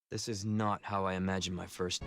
This is not how I imagined my first.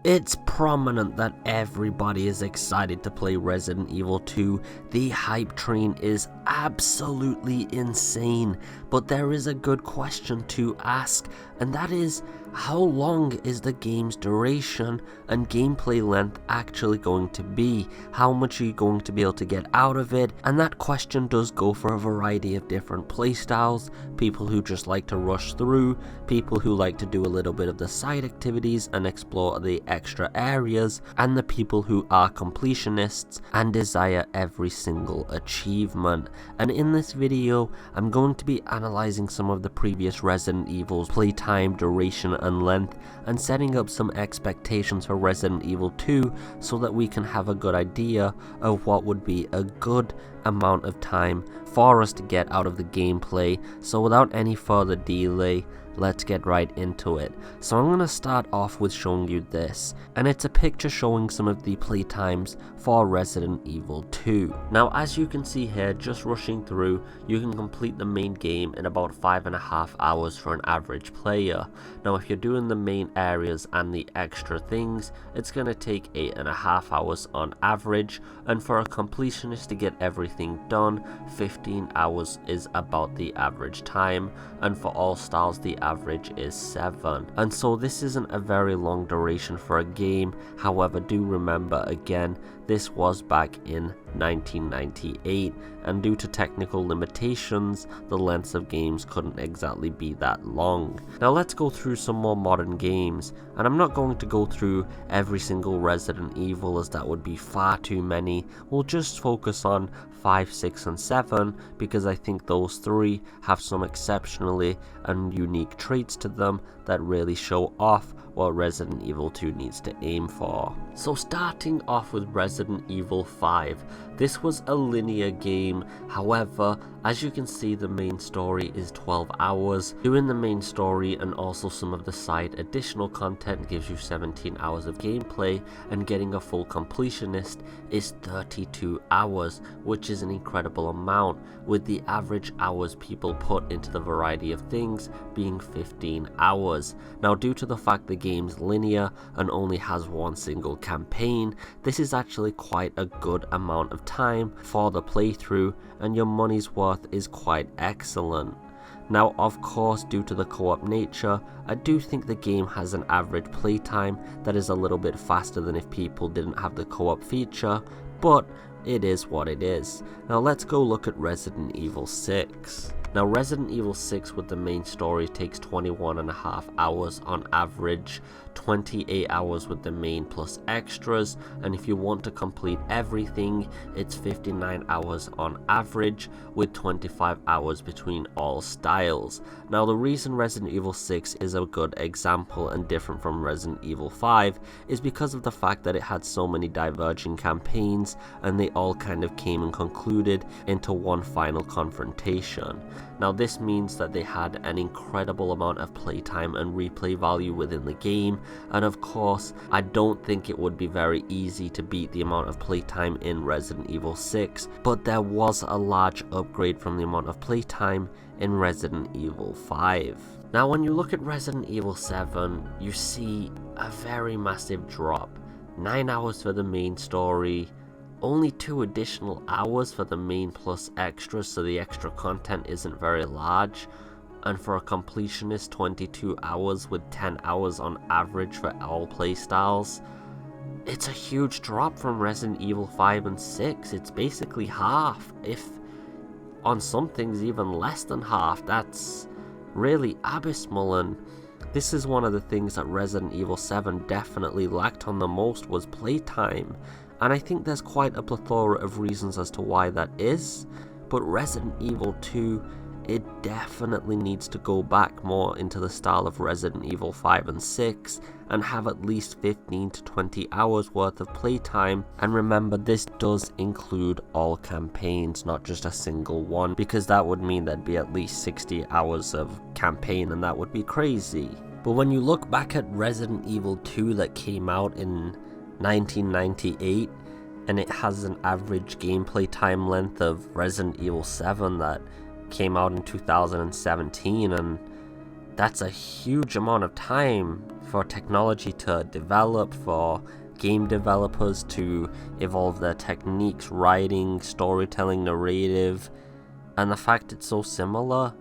It's prominent that everybody is excited to play Resident Evil 2. The hype train is absolutely insane, but there is a good question to ask, and that is, how long is the game's duration and gameplay length actually going to be? How much are you going to be able to get out of it? And that question does go for a variety of different playstyles, people who just like to rush through, people who like to do a little bit of the side activities and explore the extra areas, and the people who are completionists and desire every single achievement. And in this video, I'm going to be analysing some of the previous Resident Evil's playtime, duration and length, and setting up some expectations for Resident Evil 2 so that we can have a good idea of what would be a good amount of time for us to get out of the gameplay. So without any further delay, let's get right into it. So I'm going to start off with showing you this, and it's a picture showing some of the playtimes for Resident Evil 2. Now as you can see here, just rushing through, you can complete the main game in about 5.5 hours for an average player. Now if you're doing the main areas and the extra things, it's going to take 8.5 hours on average, and for a completionist to get everything done, 15 hours is about the average time, and for all styles the average is 7. And so this isn't a very long duration for a game. However, do remember again, this was back in 1998, and due to technical limitations, the lengths of games couldn't exactly be that long. Now let's go through some more modern games, and I'm not going to go through every single Resident Evil as that would be far too many. We'll just focus on 5, 6 and 7 because I think those three have some exceptionally and unique traits to them that really show off what Resident Evil 2 needs to aim for. So starting off with Resident Evil 5, this was a linear game. However, as you can see, the main story is 12 hours. Doing the main story and also some of the side additional content gives you 17 hours of gameplay, and getting a full completionist is 32 hours, which is an incredible amount, with the average hours people put into the variety of things being 15 hours. Now due to the fact the game's linear and only has one single campaign, this is actually quite a good amount of time for the playthrough, and your money's worth is quite excellent. Now of course, due to the co-op nature, I do think the game has an average playtime that is a little bit faster than if people didn't have the co-op feature, but it is what it is. Now let's go look at Resident Evil 6. Now Resident Evil 6 with the main story takes 21.5 hours on average, 28 hours with the main plus extras, and if you want to complete everything, it's 59 hours on average with 25 hours between all styles. Now the reason Resident Evil 6 is a good example and different from Resident Evil 5 is because of the fact that it had so many diverging campaigns, and they all kind of came and concluded into one final confrontation. Now this means that they had an incredible amount of playtime and replay value within the game, and of course I don't think it would be very easy to beat the amount of playtime in Resident Evil 6, but there was a large upgrade from the amount of playtime in Resident Evil 5. Now when you look at Resident Evil 7, you see a very massive drop. 9 hours for the main story, only 2 additional hours for the main plus extras, so the extra content isn't very large, and for a completionist 22 hours with 10 hours on average for all playstyles. It's a huge drop from Resident Evil 5 and 6, it's basically half, if on some things even less than half. That's really abysmal, and this is one of the things that Resident Evil 7 definitely lacked on the most, was playtime. And I think there's quite a plethora of reasons as to why that is, but Resident Evil 2, it definitely needs to go back more into the style of Resident Evil 5 and 6 and have at least 15 to 20 hours worth of playtime. And remember, this does include all campaigns, not just a single one, because that would mean there'd be at least 60 hours of campaign, and that would be crazy. But when you look back at Resident Evil 2 that came out in 1998, and it has an average gameplay time length of Resident Evil 7 that came out in 2017, and that's a huge amount of time for technology to develop, for game developers to evolve their techniques, writing, storytelling, narrative, and the fact it's so similar,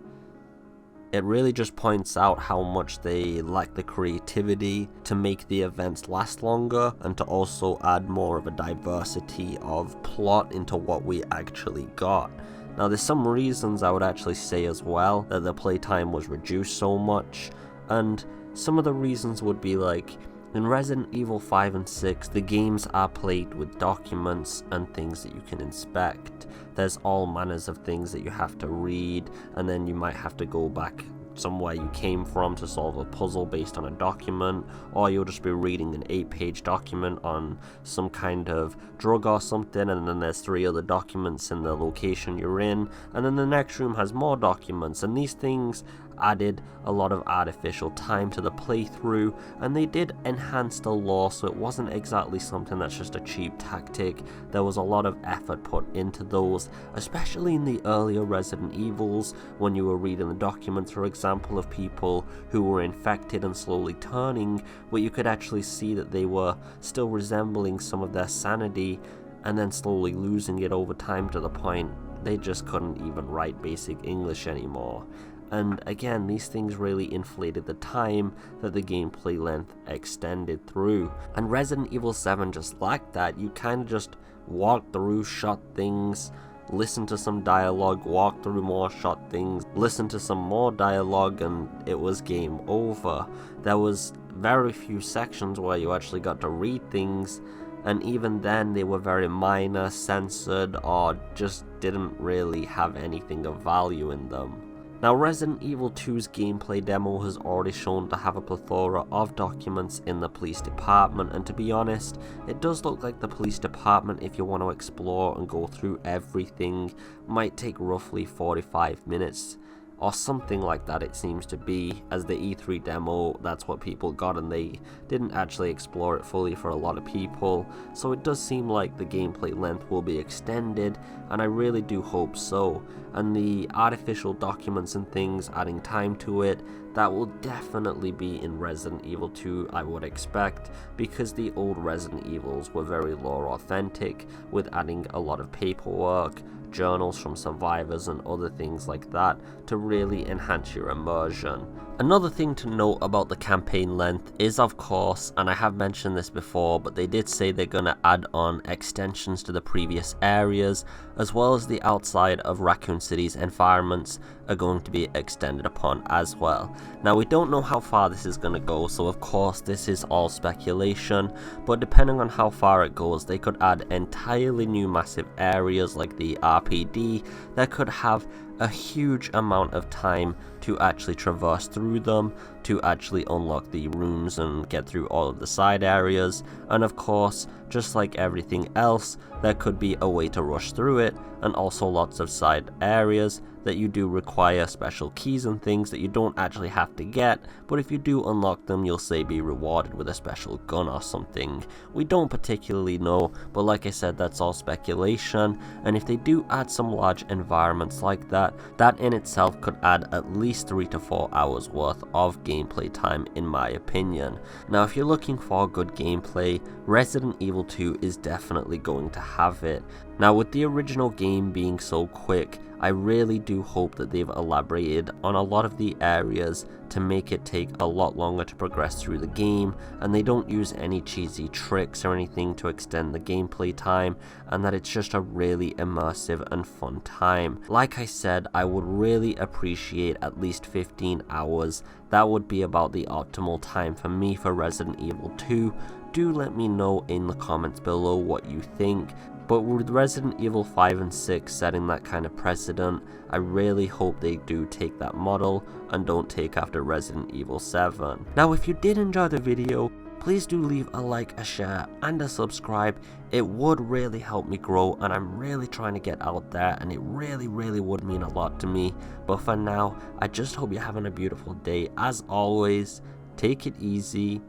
it really just points out how much they lack the creativity to make the events last longer and to also add more of a diversity of plot into what we actually got. Now, there's some reasons I would actually say as well that the playtime was reduced so much, and some of the reasons would be like, in Resident Evil 5 and 6, the games are played with documents and things that you can inspect. There's all manners of things that you have to read, and then you might have to go back somewhere you came from to solve a puzzle based on a document, or you'll just be reading an 8-page document on some kind of drug or something, and then there's 3 other documents in the location you're in, and then the next room has more documents, and these things added a lot of artificial time to the playthrough, and they did enhance the lore, so it wasn't exactly something that's just a cheap tactic. There was a lot of effort put into those, especially in the earlier Resident Evils, when you were reading the documents, for example, of people who were infected and slowly turning, where you could actually see that they were still resembling some of their sanity, and then slowly losing it over time to the point they just couldn't even write basic English anymore. And again, these things really inflated the time that the gameplay length extended through. And Resident Evil 7 just lacked that. You kind of just walk through, shot things, listen to some dialogue, walk through more, shot things, listen to some more dialogue, and it was game over. There was very few sections where you actually got to read things, and even then they were very minor, censored, or just didn't really have anything of value in them. Now, Resident Evil 2's gameplay demo has already shown to have a plethora of documents in the police department, and to be honest, it does look like the police department, if you want to explore and go through everything, might take roughly 45 minutes. Or something like that it seems to be. As the E3 demo, that's what people got, and they didn't actually explore it fully for a lot of people, so it does seem like the gameplay length will be extended, and I really do hope so. And the artificial documents and things adding time to it, that will definitely be in Resident Evil 2, I would expect, because the old Resident Evils were very lore authentic, with adding a lot of paperwork, journals from survivors and other things like that to really enhance your immersion. Another thing to note about the campaign length is, of course, and I have mentioned this before, but they did say they're going to add on extensions to the previous areas, as well as the outside of Raccoon City's environments are going to be extended upon as well. Now, we don't know how far this is going to go, so of course this is all speculation, but depending on how far it goes, they could add entirely new massive areas like the RPD that could have a huge amount of time to actually traverse through them, to actually unlock the rooms and get through all of the side areas, and of course, just like everything else, there could be a way to rush through it, and also lots of side areas that you do require special keys and things that you don't actually have to get, but if you do unlock them, you'll say be rewarded with a special gun or something. We don't particularly know, but like I said, that's all speculation, and if they do add some large environments like that, that in itself could add at least 3 to 4 hours worth of gameplay time in my opinion. Now, if you're looking for good gameplay, Resident Evil 2 is definitely going to have it. Now, with the original game being so quick, I really do hope that they've elaborated on a lot of the areas to make it take a lot longer to progress through the game, and they don't use any cheesy tricks or anything to extend the gameplay time, and that it's just a really immersive and fun time. Like I said, I would really appreciate at least 15 hours. That would be about the optimal time for me for Resident Evil 2. Do let me know in the comments below what you think. But with Resident Evil 5 and 6 setting that kind of precedent, I really hope they do take that model and don't take after Resident Evil 7. Now, if you did enjoy the video, please do leave a like, a share, and a subscribe. It would really help me grow, and I'm really trying to get out there, and it really would mean a lot to me. But for now, I just hope you're having a beautiful day. As always, take it easy,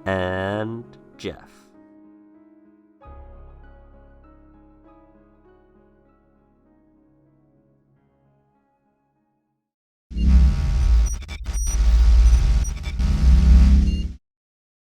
and Jeff.